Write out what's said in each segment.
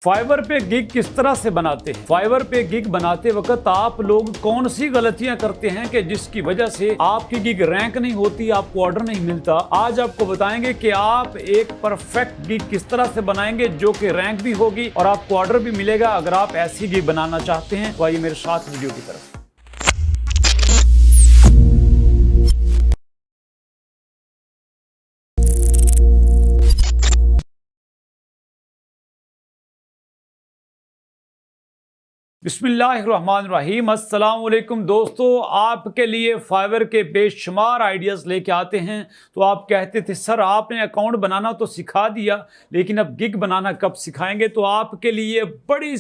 Fibre पे gig किस तरह से बनाते हैं। फाइवर पे गिग बनाते वक्त आप लोग कौन सी गलतियां करते हैं कि जिसकी वजह से आपकी गिग रैंक नहीं होती, आपको ऑर्डर नहीं मिलता। आज आपको बताएंगे कि आप एक परफेक्ट गिग किस तरह से बनाएंगे जो कि रैंक भी होगी और आपको ऑर्डर भी मिलेगा। अगर आप ऐसी गिग बनाना चाहते हैं तो आइए मेरे साथ वीडियो की तरफ। बिस्मिल्लाहिर्रहमानिर्रहीम। अस्सलाम वालेकुम दोस्तों, आपके लिए फाइवर के बेशुमार आइडियाज़ लेके आते हैं। तो आप कहते थे सर आपने अकाउंट बनाना तो सिखा दिया, लेकिन अब गिग बनाना कब सिखाएंगे। तो आपके लिए बड़े ही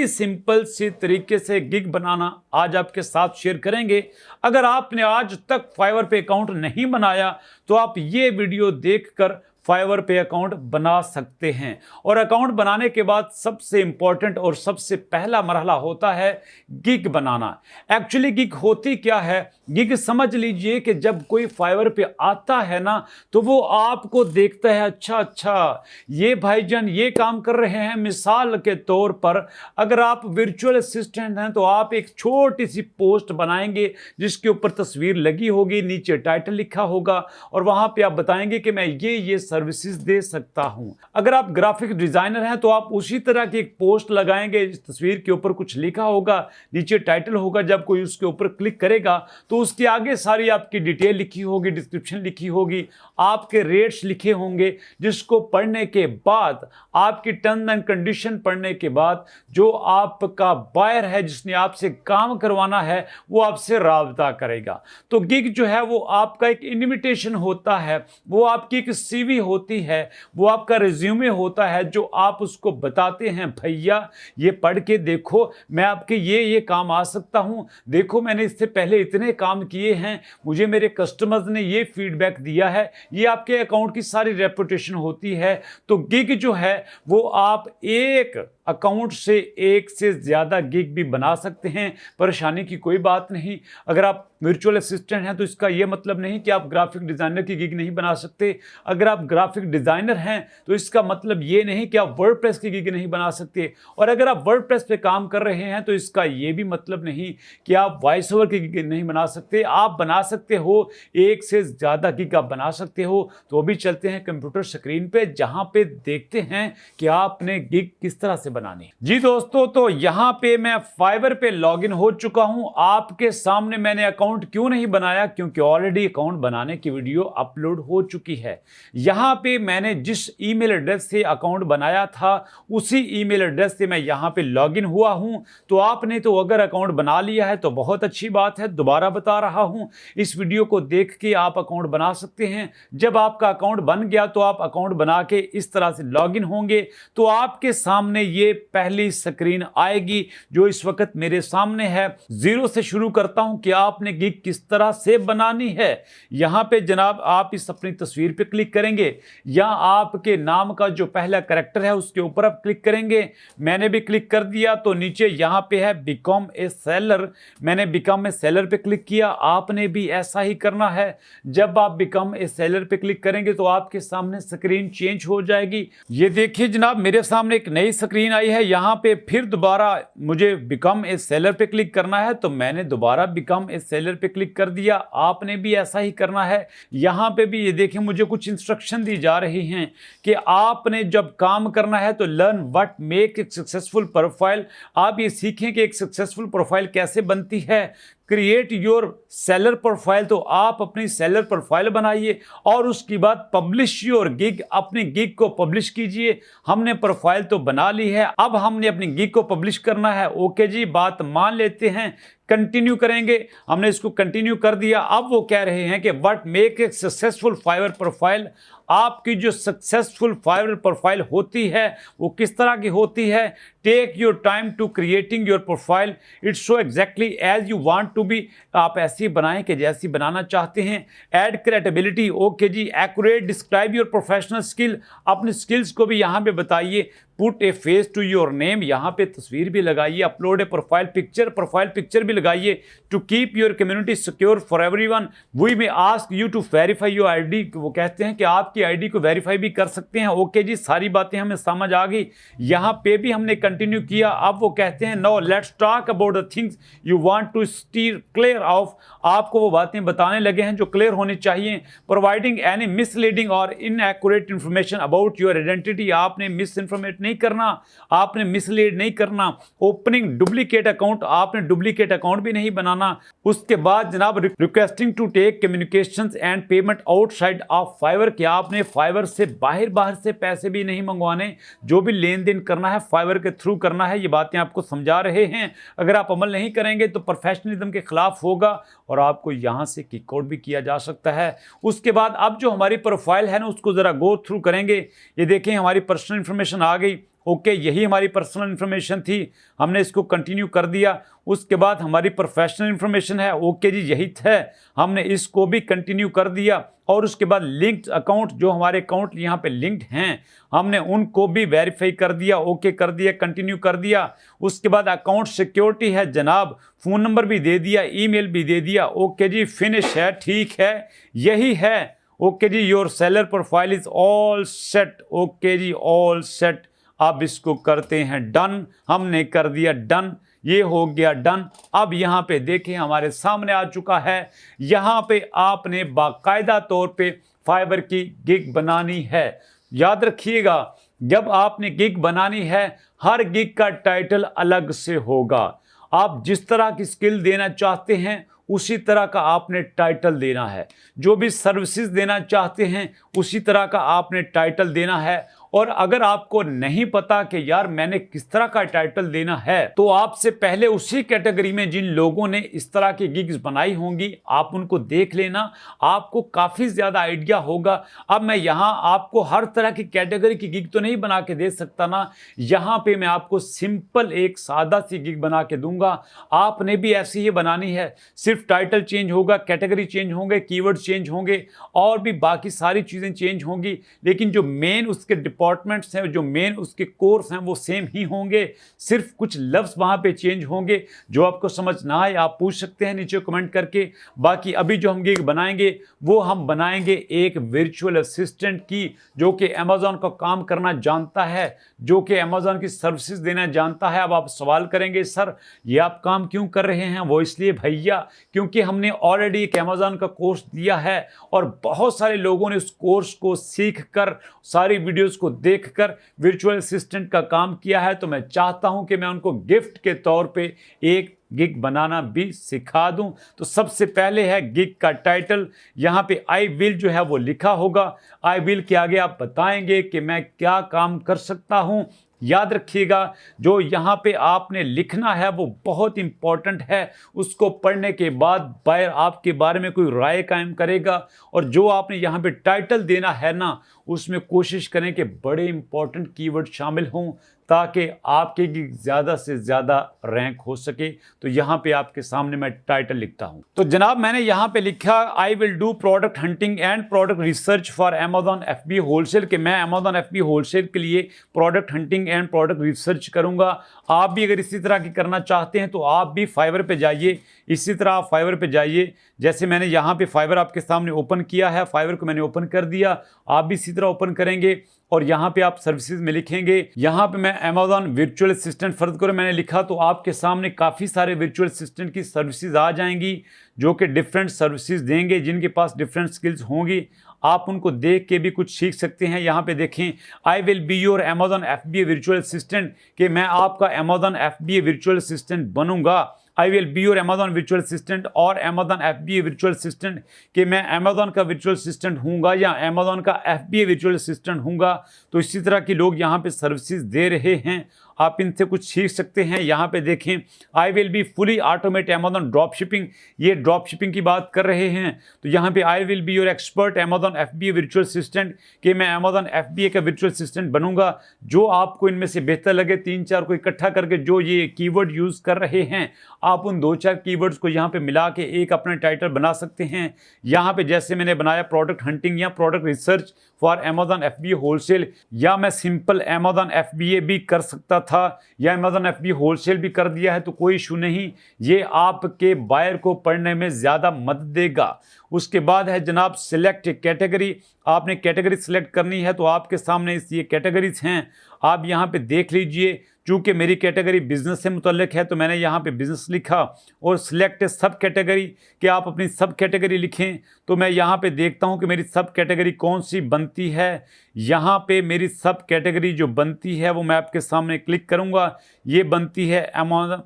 सिंपल सी तरीके से गिग बनाना आज आपके साथ शेयर करेंगे। अगर आपने आज तक फाइवर पे अकाउंट नहीं बनाया तो आप ये वीडियो देखकर फाइवर पे अकाउंट बना सकते हैं। और अकाउंट बनाने के बाद सबसे इंपॉर्टेंट और सबसे पहला मरहला होता है गिग बनाना। एक्चुअली गिग होती क्या है? गिग समझ लीजिए कि जब कोई फाइवर पे आता है ना तो वो आपको देखता है, अच्छा ये भाईजान ये काम कर रहे हैं। मिसाल के तौर पर अगर आप वर्चुअल असिस्टेंट हैं तो आप एक छोटी सी पोस्ट बनाएंगे जिसके ऊपर तस्वीर लगी होगी, नीचे टाइटल लिखा होगा और वहां पे आप बताएंगे कि मैं ये सर्विसेज दे सकता हूं। अगर आप ग्राफिक डिजाइनर हैं तो आप उसी तरह की एक पोस्ट लगाएंगे, इस तस्वीर के ऊपर कुछ लिखा होगा, नीचे टाइटल होगा। जब कोई उसके ऊपर क्लिक करेगा तो उसके आगे सारी आपकी डिटेल लिखी होगी, डिस्क्रिप्शन लिखी होगी, आपके रेट्स लिखे होंगे, जिसको पढ़ने के बाद, आपकी टर्म्स एंड कंडीशन पढ़ने के बाद जो आपका बायर है जिसने आपसे काम करवाना है वो आपसे राब्ता करेगा। तो गिग जो है वो आपका एक इन्विटेशन होता है, वो आपकी एक सीवी होती है, वो आपका रिज्यूमे होता है जो आप उसको बताते हैं भैया ये पढ़ के देखो, मैं आपके ये काम आ सकता हूं, देखो मैंने इससे पहले इतने काम किए हैं, मुझे मेरे कस्टमर्स ने ये फीडबैक दिया है। ये आपके अकाउंट की सारी रेपुटेशन होती है। तो गिग जो है वो आप एक अकाउंट से एक से ज़्यादा गिग भी बना सकते हैं, परेशानी की कोई बात नहीं। अगर आप वर्चुअल असिस्टेंट हैं तो इसका यह मतलब नहीं कि आप ग्राफिक डिज़ाइनर की गिग नहीं बना सकते। अगर आप ग्राफिक डिज़ाइनर हैं तो इसका मतलब ये नहीं कि आप वर्डप्रेस की गिग नहीं बना सकते। और अगर आप वर्डप्रेस पे काम कर रहे हैं तो इसका ये भी मतलब नहीं कि आप वॉइस ओवर की गिग नहीं बना सकते। आप बना सकते हो, एक से ज़्यादा गिग आप बना सकते हो। तो अभी चलते हैं कंप्यूटर स्क्रीन पे, जहाँ पे देखते हैं कि आपने गिग किस तरह से बनानी। जी दोस्तों, तो यहां पे मैं फाइवर पे लॉगिन हो चुका हूं। आपके सामने मैंने अकाउंट क्यों नहीं बनाया, क्योंकि ऑलरेडी अकाउंट बनाने की वीडियो अपलोड हो चुकी है। यहां पे मैंने जिस ईमेल एड्रेस से अकाउंट बनाया था उसी ईमेल एड्रेस से मैं यहां पे लॉगिन हुआ हूं। तो आपने तो अगर अकाउंट बना लिया है तो बहुत अच्छी बात है, दोबारा बता रहा हूं, इस वीडियो को देख के आप अकाउंट बना सकते हैं। जब आपका अकाउंट बन गया तो आप अकाउंट बना के इस तरह से लॉगिन होंगे तो आपके सामने ये पहली स्क्रीन आएगी जो इस वक्त मेरे सामने है। जीरो से शुरू करता हूं कि आपने गिग किस तरह से बनानी है। यहां पे जनाब आप इस अपनी तस्वीर पे क्लिक करेंगे या आपके नाम का जो पहला कैरेक्टर है उसके ऊपर आप क्लिक करेंगे। मैंने भी क्लिक कर दिया। तो नीचे यहां पे है बिकम ए सेलर, मैंने बिकम ए सेलर पे क्लिक किया। आपने भी ऐसा ही करना है। जब आप बिकम ए सेलर पे क्लिक करेंगे तो आपके सामने स्क्रीन चेंज हो जाएगी। ये देखिए जनाब, मेरे सामने एक नई स्क्रीन आई है। यहाँ पे फिर दोबारा मुझे बिकम ए सेलर पे क्लिक करना है तो मैंने दोबारा बिकम ए सेलर पे क्लिक कर दिया। आपने भी ऐसा ही करना है। यहाँ पे भी ये देखिए मुझे कुछ इंस्ट्रक्शन दी जा रही हैं कि आपने जब काम करना है तो learn what make a successful profile. आप ये सीखें कि एक सक्सेसफुल प्रोफाइल कैसे बनती है। क्रिएट योर सेलर प्रोफाइल, तो आप अपनी सेलर प्रोफाइल बनाइए और उसके बाद पब्लिश योर गिग, अपनी गिग को पब्लिश कीजिए। हमने प्रोफाइल तो बना ली है, अब हमने अपनी गिग को पब्लिश करना है। ओके जी, बात मान लेते हैं, कंटिन्यू करेंगे। हमने इसको कंटिन्यू कर दिया। अब वो कह रहे हैं कि what make a successful Fiverr profile. आपकी जो सक्सेसफुल फाइवर प्रोफाइल होती है वो किस तरह की होती है। Take your time to creating your profile, it's so exactly as you want to be. आप ऐसी बनाएं कि जैसी बनाना चाहते हैं। Add credibility, okay ji. Accurate, describe your professional skill, अपनी स्किल्स को भी यहाँ पे बताइए। Put a face to your name, यहाँ पे तस्वीर भी लगाइए। अपलोड ए प्रोफाइल पिक्चर भी भी लगाइए। To keep your community secure for everyone we may ask you to verify your ID. वो कहते हैं कि आपकी आईडी को वेरीफाई भी कर सकते हैं। ओके जी, सारी बातें हमें समझ आ गई, यहाँ पे भी हमने कंटिन्यू किया। अब वो कहते हैं no let's talk about the things you want to steer clear of. आपको वो बातें बताने लगे हैं जो क्लियर होनी चाहिए। Providing any misleading or inaccurate information about your identity. आपने मिस इन्फॉर्मेट नहीं करना, आपने मिसलीड नहीं करना। ओपनिंग डुप्लीकेट अकाउंट, आपने डुप्लीकेट अकाउंट भी नहीं बनाना। उसके बाद जनाब requesting to take communications and payment outside of Fiverr, कि आपने फाइवर से बाहर से पैसे भी नहीं मंगवाने, जो भी लेन देन करना है फाइवर के थ्रू करना है। ये बातें आपको समझा रहे हैं। अगर आप अमल नहीं करेंगे तो प्रोफेशनलिज्म के खिलाफ होगा और आपको यहां से किक आउट भी किया जा सकता है। उसके बाद अब जो हमारी प्रोफाइल है ना, उसको जरा गो थ्रू करेंगे। ये देखें हमारी पर्सनल इंफॉर्मेशन आ गई। ओके, यही हमारी पर्सनल इंफॉर्मेशन थी, हमने इसको कंटिन्यू कर दिया। उसके बाद हमारी प्रोफेशनल इंफॉर्मेशन है, ओके जी यही है, हमने इसको भी कंटिन्यू कर दिया। और उसके बाद लिंक्ड अकाउंट, जो हमारे अकाउंट यहाँ पे लिंक्ड हैं, हमने उनको भी वेरीफाई कर दिया, ओके कर दिया, कंटिन्यू कर दिया। उसके बाद अकाउंट सिक्योरिटी है जनाब, फ़ोन नंबर भी दे दिया, ईमेल भी दे दिया। ओके जी, फिनिश है, ठीक है, यही है। Okay ji, your seller profile is all set. Okay ji, all set. अब इसको करते हैं डन, हमने कर दिया डन, ये हो गया डन। अब यहाँ पे देखें हमारे सामने आ चुका है, यहाँ पे आपने बाकायदा तौर पे फाइवर की गिग बनानी है। याद रखिएगा, जब आपने गिग बनानी है, हर गिग का टाइटल अलग से होगा। आप जिस तरह की स्किल देना चाहते हैं उसी तरह का आपने टाइटल देना है। जो भी सर्विसेज देना चाहते हैं उसी तरह का आपने टाइटल देना है। और अगर आपको नहीं पता कि यार मैंने किस तरह का टाइटल देना है, तो आपसे पहले उसी कैटेगरी में जिन लोगों ने इस तरह की गिग्स बनाई होंगी, आप उनको देख लेना, आपको काफ़ी ज़्यादा आइडिया होगा। अब मैं यहाँ आपको हर तरह की कैटेगरी की गिग तो नहीं बना के दे सकता ना, यहाँ पे मैं आपको सिंपल एक सादा सी गिग बना के दूंगा। आपने भी ऐसी ही बनानी है, सिर्फ टाइटल चेंज होगा, कैटेगरी चेंज होंगे, कीवर्ड चेंज होंगे और भी बाकी सारी चीज़ें चेंज होंगी, लेकिन जो मेन उसके डिपार्टमेंट्स हैं, जो मेन उसके कोर्स हैं, वो सेम ही होंगे। सिर्फ कुछ लफ्ज़ वहाँ पे चेंज होंगे। जो आपको समझ ना आए आप पूछ सकते हैं नीचे कमेंट करके। बाकी अभी जो हम गिग बनाएंगे वो हम बनाएंगे एक वर्चुअल असिस्टेंट की, जो कि अमेज़ॉन का काम करना जानता है, जो कि अमेज़ॉन की सर्विसेज देना जानता है। अब आप सवाल करेंगे सर ये आप काम क्यों कर रहे हैं? वो इसलिए भैया क्योंकि हमने ऑलरेडी एक अमेज़ॉन का कोर्स दिया है और बहुत सारे लोगों ने उस कोर्स को सीख कर, सारी वीडियोज़ को देखकर वर्चुअल असिस्टेंट का काम किया है। तो मैं चाहता हूं कि मैं उनको गिफ्ट के तौर पे एक गिग बनाना भी सिखा दूं। तो सबसे पहले है गिग का टाइटल। यहाँ पे आई विल जो है वो लिखा होगा। आई विल के आगे आप बताएंगे कि मैं क्या काम कर सकता हूं। याद रखिएगा, जो यहाँ पे आपने लिखना है वो बहुत इंपॉर्टेंट है। उसको पढ़ने के बाद बाहर आपके बारे में कोई राय कायम करेगा। और जो आपने यहाँ पे टाइटल देना है ना, उसमें कोशिश करें कि बड़े इंपॉर्टेंट कीवर्ड शामिल हों ताकि आपके गिग ज़्यादा से ज़्यादा रैंक हो सके। तो यहाँ पे आपके सामने मैं टाइटल लिखता हूँ। तो जनाब मैंने यहाँ पे लिखा I will do product hunting and product research for Amazon FBA wholesale, कि मैं अमेज़ॉन FBA होलसेल के लिए product hunting and product research करूँगा। आप भी अगर इसी तरह की करना चाहते हैं तो आप भी फाइवर पे जाइए, इसी तरह आप फाइवर पे जाइए। जैसे मैंने यहाँ पे फाइवर आपके सामने ओपन किया है, फाइवर को मैंने ओपन कर दिया, आप भी इसी तरह ओपन करेंगे और यहाँ पे आप सर्विसेज में लिखेंगे। यहाँ पे मैं अमेज़ॉन वर्चुअल असिस्टेंट फर्ज करो मैंने लिखा, तो आपके सामने काफ़ी सारे वर्चुअल असिस्टेंट की सर्विसेज आ जाएंगी जो कि डिफरेंट सर्विसेज देंगे, जिनके पास डिफरेंट स्किल्स होंगी। आप उनको देख के भी कुछ सीख सकते हैं। यहाँ पे देखें I will be your Amazon FBA virtual assistant, कि मैं आपका अमेज़ॉन FBA वर्चुअल असिस्टेंट बनूंगा। I will be your Amazon virtual assistant और अमेज़ॉन FBA वर्चुअल असिस्टेंट, कि मैं अमेज़ॉन का वर्चुअल असिस्टेंट हूँगा या अमेज़ॉन का FBA वर्चुअल असिस्टेंट हूँगा। तो इसी तरह के लोग यहाँ पे सर्विसेज दे रहे हैं, आप इनसे कुछ सीख सकते हैं। यहाँ पे देखें I will be fully automate Amazon drop shipping, ये ड्रॉप शिपिंग की बात कर रहे हैं। तो यहाँ पे I will be your expert Amazon FBA virtual assistant, कि मैं अमेज़ॉन FBA का वर्चुअल असिस्टेंट बनूंगा। जो आपको इनमें से बेहतर लगे, 3-4 को इकट्ठा करके जो ये कीवर्ड यूज़ कर रहे हैं, आप उन 2-4 कीवर्ड्स को यहाँ पे मिला के एक अपना टाइटल बना सकते हैं। यहाँ पे जैसे मैंने बनाया प्रोडक्ट हंटिंग या product research for Amazon FBA wholesale, या मैं सिंपल अमेज़ॉन FBA भी कर सकता था। था या अमेज़न FB होलसेल भी कर दिया है तो कोई इशू नहीं, ये आपके बायर को पढ़ने में ज़्यादा मदद देगा। उसके बाद है जनाब सिलेक्ट कैटेगरी। आपने कैटेगरी सिलेक्ट करनी है तो आपके सामने ये कैटेगरीज हैं, आप यहाँ पे देख लीजिए। चूँकि मेरी कैटेगरी बिजनेस से मुतल्लिक है तो मैंने यहाँ पे बिजनेस लिखा और सिलेक्ट सब कैटेगरी कि आप अपनी सब कैटेगरी लिखें। तो मैं यहाँ पे देखता हूँ कि मेरी सब कैटेगरी कौन सी बनती है। यहाँ पे मेरी सब कैटेगरी जो बनती है वो मैं आपके सामने क्लिक करूँगा। ये बनती है अमेज़न,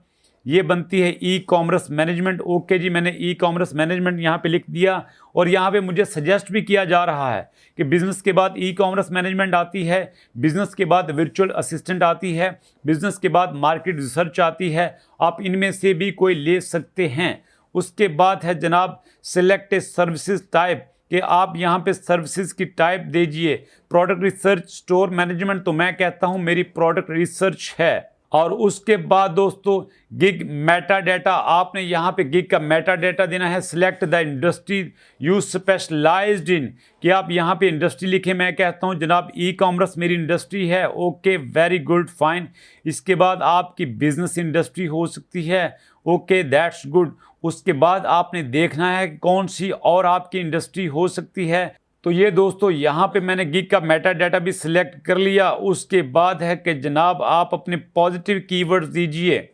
ये बनती है ई कॉमर्स मैनेजमेंट। ओके जी, मैंने ई कॉमर्स मैनेजमेंट यहाँ पे लिख दिया और यहाँ पे मुझे सजेस्ट भी किया जा रहा है कि बिज़नेस के बाद ई कॉमर्स मैनेजमेंट आती है, बिज़नेस के बाद वर्चुअल असिस्टेंट आती है, बिज़नेस के बाद मार्केट रिसर्च आती है। आप इनमें से भी कोई ले सकते हैं। उसके बाद है जनाब सिलेक्ट सर्विसेज टाइप कि आप यहाँ पे सर्विसेज की टाइप दीजिए। प्रोडक्ट रिसर्च, स्टोर मैनेजमेंट, तो मैं कहता हूँ मेरी प्रोडक्ट रिसर्च है। और उसके बाद दोस्तों गिग मेटा डाटा, आपने यहाँ पे गिग का मेटा डाटा देना है। Select the industry you specialized in कि आप यहाँ पे इंडस्ट्री लिखें। मैं कहता हूँ जनाब ई कॉमर्स मेरी इंडस्ट्री है। Okay, very good, fine. इसके बाद आपकी बिजनेस इंडस्ट्री हो सकती है। Okay, that's good. उसके बाद आपने देखना है कि कौन सी और आपकी इंडस्ट्री हो सकती है। तो ये दोस्तों यहाँ पे मैंने गिग का मेटा डाटा भी सिलेक्ट कर लिया। उसके बाद है कि जनाब आप अपने पॉजिटिव कीवर्ड्स दीजिए।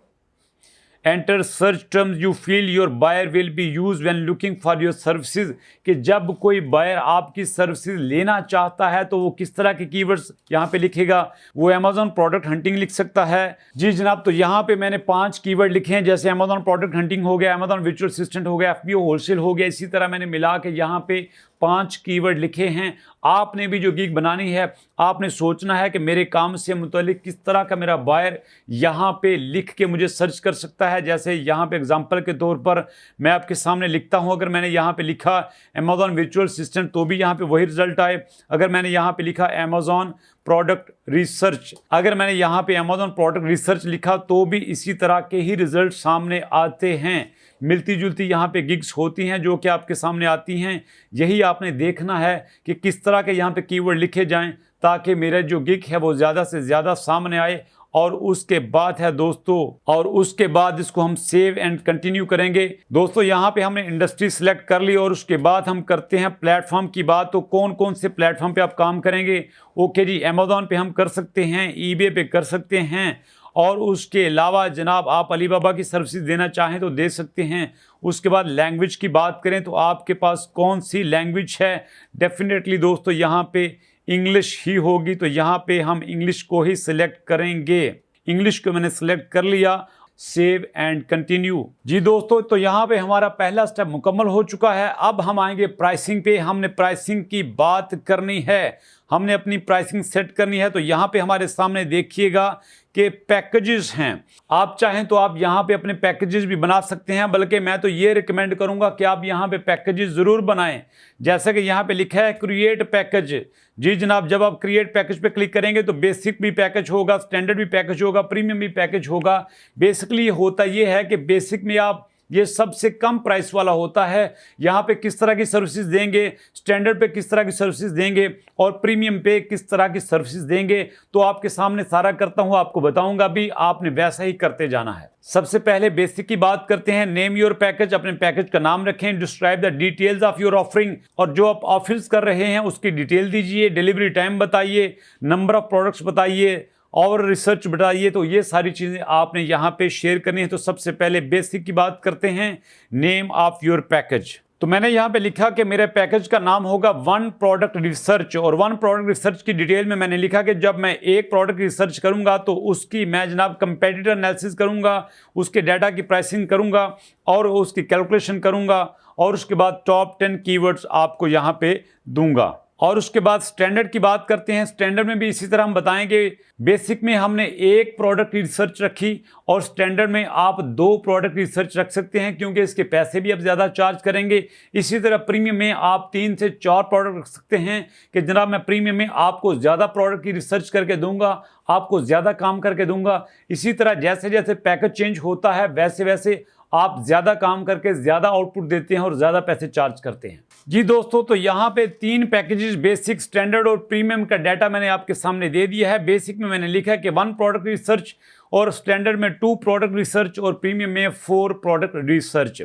Enter search terms you feel your buyer will be use when looking for your services कि जब कोई बायर आपकी सर्विसेज लेना चाहता है तो वो किस तरह के कीवर्ड्स यहाँ पे लिखेगा। वो अमेज़न प्रोडक्ट हंटिंग लिख सकता है। जी जनाब, तो यहाँ पे मैंने 5 कीवर्ड लिखे हैं, जैसे अमेज़न प्रोडक्ट हंटिंग हो गया, अमेज़न वर्चुअल असिस्टेंट हो गया, FBO होलसेल हो गया। इसी तरह मैंने मिला के यहाँ पे 5 कीवर्ड लिखे हैं। आपने भी जो गिग बनानी है, आपने सोचना है कि मेरे काम से मुतालिक किस तरह का मेरा बायर यहाँ पे लिख के मुझे सर्च कर सकता है। जैसे यहाँ पे एग्जांपल के तौर पर मैं आपके सामने लिखता हूँ, अगर मैंने यहाँ पे लिखा अमेज़न वर्चुअल असिस्टेंट तो भी यहाँ पे वही रिजल्ट आए। अगर मैंने यहाँ पे लिखा अमेज़न प्रोडक्ट रिसर्च, अगर मैंने यहाँ पे अमेज़न प्रोडक्ट रिसर्च लिखा तो भी इसी तरह के ही रिजल्ट सामने आते हैं। मिलती जुलती यहाँ पे गिग्स होती हैं जो कि आपके सामने आती हैं। यही आपने देखना है कि किस तरह के यहाँ पे कीवर्ड लिखे जाएं ताकि मेरा जो गिग है वो ज़्यादा से ज़्यादा सामने आए। और उसके बाद है दोस्तों, और उसके बाद इसको हम सेव एंड कंटिन्यू करेंगे। दोस्तों यहाँ पे हमने इंडस्ट्री सिलेक्ट कर ली और उसके बाद हम करते हैं प्लेटफॉर्म की बात। तो कौन कौन से प्लेटफॉर्म पे आप काम करेंगे? ओके जी, अमेज़न पे हम कर सकते हैं, ईबे पे कर सकते हैं, और उसके अलावा जनाब आप अलीबाबा की सर्विसेज देना चाहें तो दे सकते हैं। उसके बाद लैंग्वेज की बात करें तो आपके पास कौन सी लैंग्वेज है? डेफिनेटली दोस्तों यहाँ पे इंग्लिश ही होगी, तो यहाँ पे हम इंग्लिश को ही सिलेक्ट करेंगे। इंग्लिश को मैंने सिलेक्ट कर लिया। Save and continue. जी दोस्तों, तो यहाँ पे हमारा पहला स्टेप मुकम्मल हो चुका है। अब हम आएंगे प्राइसिंग पे। हमने प्राइसिंग की बात करनी है, हमने अपनी प्राइसिंग सेट करनी है। तो यहाँ पे हमारे सामने देखिएगा कि पैकेजेस हैं। आप चाहें तो आप यहाँ पे अपने पैकेजेस भी बना सकते हैं, बल्कि मैं तो ये रिकमेंड करूँगा कि आप यहाँ पे पैकेजेस ज़रूर बनाएं। जैसे कि यहाँ पे लिखा है क्रिएट पैकेज। जी जनाब, जब आप क्रिएट पैकेज पे क्लिक करेंगे तो बेसिक भी पैकेज होगा, स्टैंडर्ड भी पैकेज होगा, प्रीमियम भी पैकेज होगा। बेसिकली होता ये है कि बेसिक में आप ये सबसे कम प्राइस वाला होता है। यहाँ पे किस तरह की सर्विसेज देंगे, स्टैंडर्ड पे किस तरह की सर्विसेज देंगे और प्रीमियम पे किस तरह की सर्विसेज देंगे, तो आपके सामने सारा करता हूँ, आपको बताऊंगा भी, आपने वैसा ही करते जाना है। सबसे पहले बेसिक की बात करते हैं। नेम योर पैकेज, अपने पैकेज का नाम रखें। Describe the details of your offering, और जो आप ऑफर्स कर रहे हैं उसकी डिटेल दीजिए। डिलीवरी टाइम बताइए, नंबर ऑफ प्रोडक्ट्स बताइए और रिसर्च बताइए। तो ये सारी चीज़ें आपने यहाँ पे शेयर करनी है। तो सबसे पहले बेसिक की बात करते हैं, नेम ऑफ योर पैकेज। तो मैंने यहाँ पे लिखा कि मेरे पैकेज का नाम होगा 1 प्रोडक्ट रिसर्च, और 1 प्रोडक्ट रिसर्च की डिटेल में मैंने लिखा कि जब मैं एक प्रोडक्ट रिसर्च करूँगा तो उसकी मैं जनाब कंपेटिटर एनालिसिस करूँगा, उसके डाटा की प्राइसिंग करूँगा और उसकी कैलकुलेशन करूँगा, और उसके बाद टॉप 10 कीवर्ड्स आपको यहाँ पे दूंगा। और उसके बाद स्टैंडर्ड की बात करते हैं। स्टैंडर्ड में भी इसी तरह हम बताएंगे। बेसिक में हमने एक प्रोडक्ट रिसर्च रखी और स्टैंडर्ड में आप 2 प्रोडक्ट रिसर्च रख सकते हैं, क्योंकि इसके पैसे भी आप ज़्यादा चार्ज करेंगे। इसी तरह प्रीमियम में आप 3 से 4 प्रोडक्ट रख सकते हैं कि जनाब मैं प्रीमियम में आपको ज़्यादा प्रोडक्ट की रिसर्च करके दूंगा, आपको ज़्यादा काम करके दूंगा। इसी तरह जैसे जैसे पैकेज चेंज होता है वैसे वैसे आप ज़्यादा काम करके ज़्यादा आउटपुट देते हैं और ज़्यादा पैसे चार्ज करते हैं। जी दोस्तों, तो यहाँ पे 3 पैकेजेस बेसिक, स्टैंडर्ड और प्रीमियम का डाटा मैंने आपके सामने दे दिया है। बेसिक में मैंने लिखा है कि 1 प्रोडक्ट रिसर्च, और स्टैंडर्ड में 2 प्रोडक्ट रिसर्च, और प्रीमियम में 4 प्रोडक्ट रिसर्च।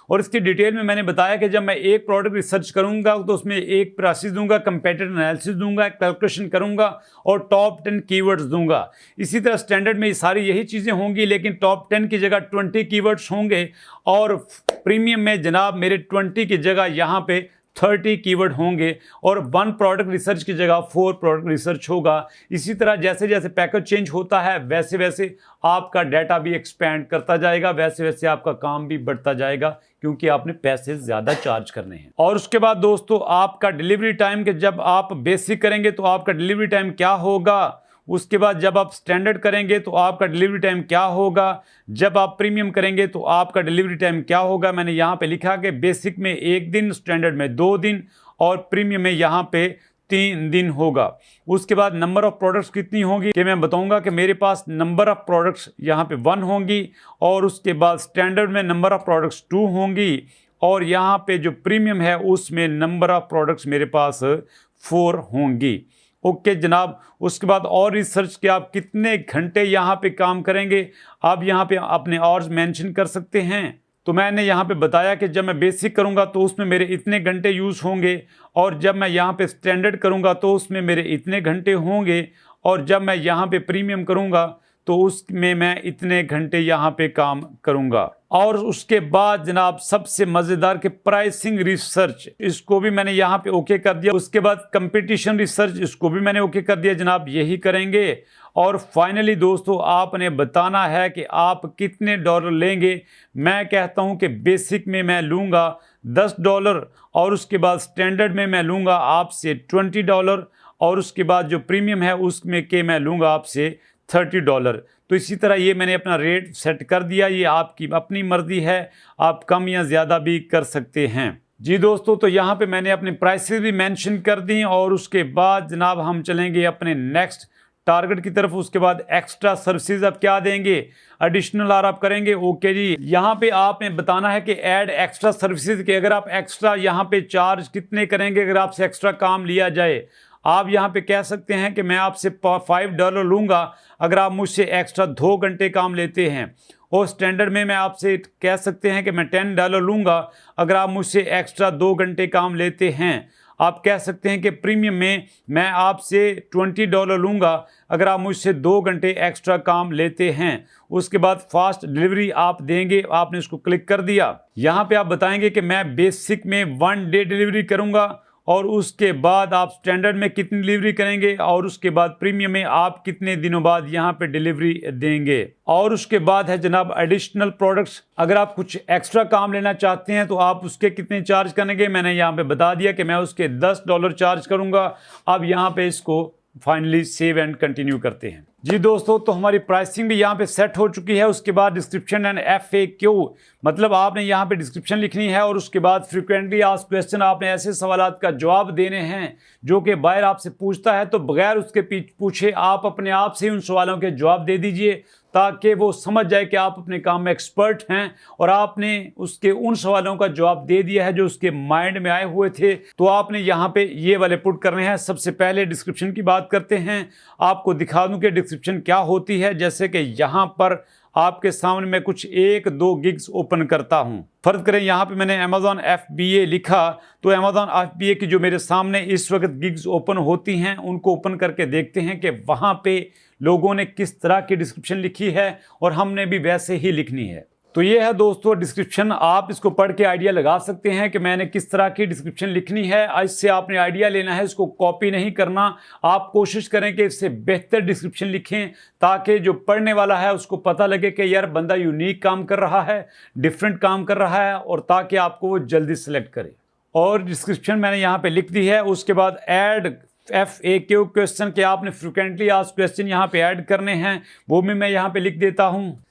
और इसकी डिटेल में मैंने बताया कि जब मैं एक प्रोडक्ट रिसर्च करूंगा तो उसमें एक प्रोसेस दूंगा, कंपेटिटिव एनालिसिस दूंगा, कैलकुलेशन करूंगा और टॉप 10 कीवर्ड्स दूंगा। इसी तरह स्टैंडर्ड में सारी यही चीज़ें होंगी, लेकिन टॉप 10 की जगह 20 कीवर्ड्स होंगे, और प्रीमियम में जनाब मेरे 20 की जगह यहाँ पे 30 कीवर्ड होंगे, और 1 प्रोडक्ट रिसर्च की जगह 4 प्रोडक्ट रिसर्च होगा। इसी तरह जैसे जैसे पैकेज चेंज होता है वैसे वैसे आपका डाटा भी एक्सपैंड करता जाएगा, वैसे वैसे आपका काम भी बढ़ता जाएगा, क्योंकि आपने पैसे ज़्यादा चार्ज करने हैं। और उसके बाद दोस्तों, आपका डिलीवरी टाइम के जब आप बेसिक करेंगे तो आपका डिलीवरी टाइम क्या होगा, उसके बाद जब आप स्टैंडर्ड करेंगे तो आपका डिलीवरी टाइम क्या होगा, जब आप प्रीमियम करेंगे तो आपका डिलीवरी टाइम क्या होगा। मैंने यहाँ पे लिखा कि बेसिक में 1 दिन, स्टैंडर्ड में 2 दिन, और प्रीमियम में यहाँ पे 3 दिन होगा। उसके बाद नंबर ऑफ प्रोडक्ट्स कितनी होगी कि मैं बताऊंगा कि मेरे पास नंबर ऑफ प्रोडक्ट्स यहाँ पे 1 होंगी, और उसके बाद स्टैंडर्ड में नंबर ऑफ प्रोडक्ट्स 2 होंगी, और यहाँ पे जो प्रीमियम है उसमें नंबर ऑफ प्रोडक्ट्स मेरे पास 4 होंगी। ओके जनाब। उसके बाद और रिसर्च के आप कितने घंटे यहाँ पे काम करेंगे, आप यहाँ पे अपने आवर्स मेंशन कर सकते हैं। तो मैंने यहाँ पे बताया कि जब मैं बेसिक करूँगा तो उसमें मेरे इतने घंटे यूज़ होंगे, और जब मैं यहाँ पे स्टैंडर्ड करूँगा तो उसमें मेरे इतने घंटे होंगे, और जब मैं यहाँ पे प्रीमियम करूँगा तो उसमें मैं इतने घंटे यहाँ पे काम करूँगा। और उसके बाद जनाब सबसे मज़ेदार के प्राइसिंग रिसर्च, इसको भी मैंने यहाँ पे ओके कर दिया। उसके बाद कंपटीशन रिसर्च, इसको भी मैंने ओके कर दिया जनाब, यही करेंगे। और फाइनली दोस्तों, आपने बताना है कि आप कितने डॉलर लेंगे। मैं कहता हूँ कि बेसिक में मैं लूँगा $10, और उसके बाद स्टैंडर्ड में मैं लूँगा आपसे $20, और उसके बाद जो प्रीमियम है उसमें के मैं लूँगा आपसे $30। तो इसी तरह ये मैंने अपना रेट सेट कर दिया। ये आपकी अपनी मर्ज़ी है, आप कम या ज़्यादा भी कर सकते हैं। जी दोस्तों, तो यहाँ पे मैंने अपनी प्राइसेस भी मेंशन कर दी, और उसके बाद जनाब हम चलेंगे अपने नेक्स्ट टारगेट की तरफ। उसके बाद एक्स्ट्रा सर्विसेज आप क्या देंगे, एडिशनल आर आप करेंगे। ओके जी, यहाँ पे आपने बताना है कि ऐड एक्स्ट्रा सर्विसेज के अगर आप एक्स्ट्रा यहाँ पे चार्ज कितने करेंगे अगर आपसे एक्स्ट्रा काम लिया जाए। आप यहाँ पे कह सकते हैं कि मैं आपसे $5 लूँगा अगर आप मुझसे एक्स्ट्रा 2 घंटे काम लेते हैं, और स्टैंडर्ड में मैं आपसे कह सकते हैं कि मैं $10 लूँगा अगर आप मुझसे एक्स्ट्रा 2 घंटे काम लेते हैं। आप कह सकते हैं कि प्रीमियम में मैं आपसे $20 लूँगा अगर आप मुझसे 2 घंटे एक्स्ट्रा काम लेते हैं। उसके बाद फास्ट डिलीवरी आप देंगे, आपने इसको क्लिक कर दिया। यहाँ पे आप बताएंगे कि मैं बेसिक में 1 डे डिलीवरी करूँगा, और उसके बाद आप स्टैंडर्ड में कितनी डिलीवरी करेंगे, और उसके बाद प्रीमियम में आप कितने दिनों बाद यहाँ पे डिलीवरी देंगे। और उसके बाद है जनाब एडिशनल प्रोडक्ट्स, अगर आप कुछ एक्स्ट्रा काम लेना चाहते हैं तो आप उसके कितने चार्ज करेंगे। मैंने यहाँ पे बता दिया कि मैं उसके $10 चार्ज करूँगा। अब यहाँ पे इसको फाइनली सेव एंड कंटिन्यू करते हैं। जी दोस्तों, तो हमारी प्राइसिंग भी यहाँ पे सेट हो चुकी है। उसके बाद डिस्क्रिप्शन एंड FAQ, मतलब आपने यहाँ पे डिस्क्रिप्शन लिखनी है, और उसके बाद फ्रीक्वेंटली आस्क्ड क्वेश्चन, आपने ऐसे सवालात का जवाब देने हैं जो कि बायर आपसे पूछता है, तो बगैर उसके पूछे आप अपने आप से उन सवालों के जवाब दे दीजिए, ताकि वो समझ जाए कि आप अपने काम में एक्सपर्ट हैं और आपने उसके उन सवालों का जवाब दे दिया है जो उसके माइंड में आए हुए थे। तो आपने यहाँ पे ये वाले पुट करने हैं। सबसे पहले डिस्क्रिप्शन की बात करते हैं। आपको दिखा दूं कि डिस्क्रिप्शन क्या होती है। जैसे कि यहाँ पर आपके सामने मैं कुछ 1-2 गिग्स ओपन करता हूँ। फर्ज करें यहाँ पे मैंने Amazon FBA लिखा, तो Amazon FBA की जो मेरे सामने इस वक्त गिग्स ओपन होती हैं उनको ओपन करके देखते हैं कि वहाँ पे लोगों ने किस तरह की डिस्क्रिप्शन लिखी है, और हमने भी वैसे ही लिखनी है। तो ये है दोस्तों डिस्क्रिप्शन। आप इसको पढ़ के आइडिया लगा सकते हैं कि मैंने किस तरह की डिस्क्रिप्शन लिखनी है। इससे आपने आइडिया लेना है, इसको कॉपी नहीं करना। आप कोशिश करें कि इससे बेहतर डिस्क्रिप्शन लिखें, ताकि जो पढ़ने वाला है उसको पता लगे कि यार बंदा यूनिक काम कर रहा है, डिफरेंट काम कर रहा है, और ताकि आपको वो जल्दी सेलेक्ट करे। और डिस्क्रिप्शन मैंने यहाँ पे लिख दी है। उसके बाद ऐड FAQ क्वेश्चन के आपने फ्रिक्वेंटली आस्क्ड क्वेश्चन यहाँ पे ऐड करने हैं, वो भी मैं यहाँ पे लिख देता हूँ।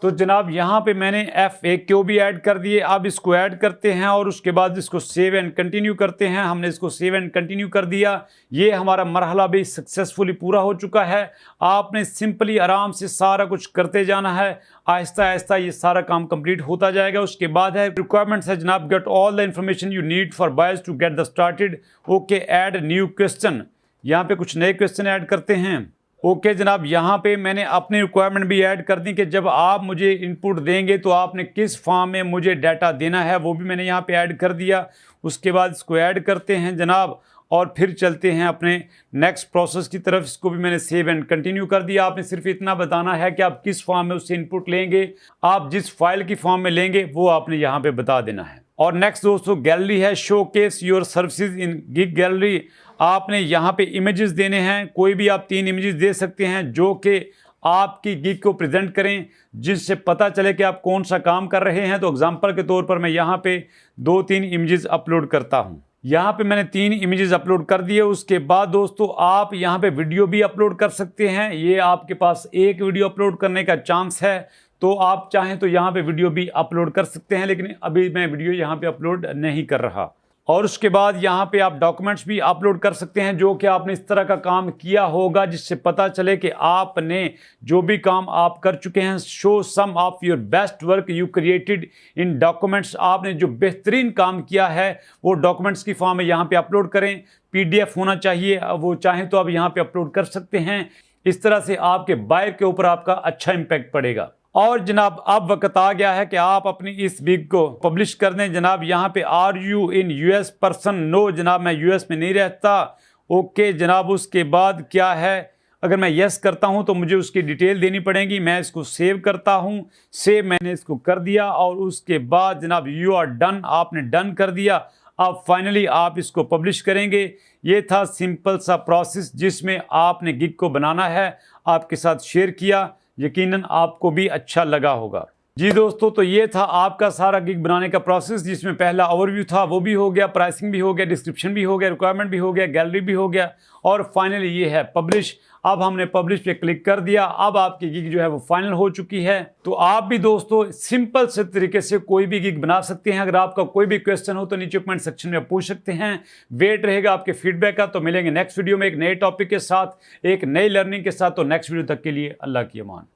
तो जनाब यहाँ पे मैंने FAQ भी ऐड कर दिए। अब इसको ऐड करते हैं और उसके बाद इसको सेव एंड कंटिन्यू करते हैं। हमने इसको सेव एंड कंटिन्यू कर दिया। ये हमारा मरहला भी सक्सेसफुली पूरा हो चुका है। आपने सिंपली आराम से सारा कुछ करते जाना है, आहिस्ता आहिस्ता ये सारा काम कंप्लीट होता जाएगा। उसके बाद है रिक्वायरमेंट्स है जनाब, get all the information you need for buyers to get the started. Okay, add new question. यहाँ पे कुछ नए क्वेश्चन ऐड करते हैं। ओके जनाब, यहाँ पे मैंने अपनी रिक्वायरमेंट भी ऐड कर दी कि जब आप मुझे इनपुट देंगे तो आपने किस फॉर्म में मुझे डाटा देना है, वो भी मैंने यहाँ पे ऐड कर दिया। उसके बाद इसको ऐड करते हैं जनाब और फिर चलते हैं अपने नेक्स्ट प्रोसेस की तरफ। इसको भी मैंने सेव एंड कंटिन्यू कर दिया। आपने सिर्फ इतना बताना है कि आप किस फॉर्म में उससे इनपुट लेंगे, आप जिस फाइल की फॉर्म में लेंगे वो आपने यहाँ पे बता देना है। और नेक्स्ट दोस्तों गैलरी है, showcase your services in gig gallery. आपने यहाँ पे इमेजेस देने हैं, कोई भी आप 3 इमेजेस दे सकते हैं जो कि आपकी गिग को प्रेजेंट करें, जिससे पता चले कि आप कौन सा काम कर रहे हैं। तो एग्जांपल के तौर पर मैं यहाँ पे 2-3 इमेजेस अपलोड करता हूँ। यहाँ पे मैंने 3 इमेजेस अपलोड कर दिए। उसके बाद दोस्तों आप यहाँ पे वीडियो भी अपलोड कर सकते हैं। ये आपके पास एक वीडियो अपलोड करने का चांस है, तो आप चाहें तो यहाँ पे वीडियो भी अपलोड कर सकते हैं, लेकिन अभी मैं वीडियो यहाँ पे अपलोड नहीं कर रहा। और उसके बाद यहाँ पे आप डॉक्यूमेंट्स भी अपलोड कर सकते हैं जो कि आपने इस तरह का काम किया होगा, जिससे पता चले कि आपने जो भी काम आप कर चुके हैं। Show some of your best work you created in documents. आपने जो बेहतरीन काम किया है वो डॉक्यूमेंट्स की फॉर्म में यहाँ पे अपलोड करें। PDF होना चाहिए, वो चाहें तो आप यहाँ पे अपलोड कर सकते हैं। इस तरह से आपके बायर के ऊपर आपका अच्छा इम्पैक्ट पड़ेगा। और जनाब अब वक्त आ गया है कि आप अपनी इस गिग को पब्लिश कर दें। जनाब यहाँ पे are you in US person, no जनाब मैं US में नहीं रहता। ओके जनाब, उसके बाद क्या है, अगर मैं यस करता हूँ तो मुझे उसकी डिटेल देनी पड़ेगी। मैं इसको सेव करता हूँ, सेव मैंने इसको कर दिया। और उसके बाद जनाब यू आर डन, आपने डन कर दिया। अब फाइनली आप इसको पब्लिश करेंगे। ये था सिंपल सा प्रोसेस जिसमें आपने गिग को बनाना है, आपके साथ शेयर किया। यकीनन आपको भी अच्छा लगा होगा। जी दोस्तों, तो ये था आपका सारा गिग बनाने का प्रोसेस, जिसमें पहला ओवरव्यू था, वो भी हो गया, प्राइसिंग भी हो गया, डिस्क्रिप्शन भी हो गया, रिक्वायरमेंट भी हो गया, गैलरी भी हो गया, और फाइनली ये है पब्लिश। अब हमने पब्लिश पे क्लिक कर दिया। अब आपकी गिग जो है वो फाइनल हो चुकी है। तो आप भी दोस्तों सिंपल से तरीके से कोई भी गिग बना सकते हैं। अगर आपका कोई भी क्वेश्चन हो तो नीचे कमेंट सेक्शन में पूछ सकते हैं। वेट रहेगा आपके फीडबैक का। तो मिलेंगे नेक्स्ट वीडियो में एक नए टॉपिक के साथ, एक नई लर्निंग के साथ। तो नेक्स्ट वीडियो तक के लिए अल्लाह की अमान।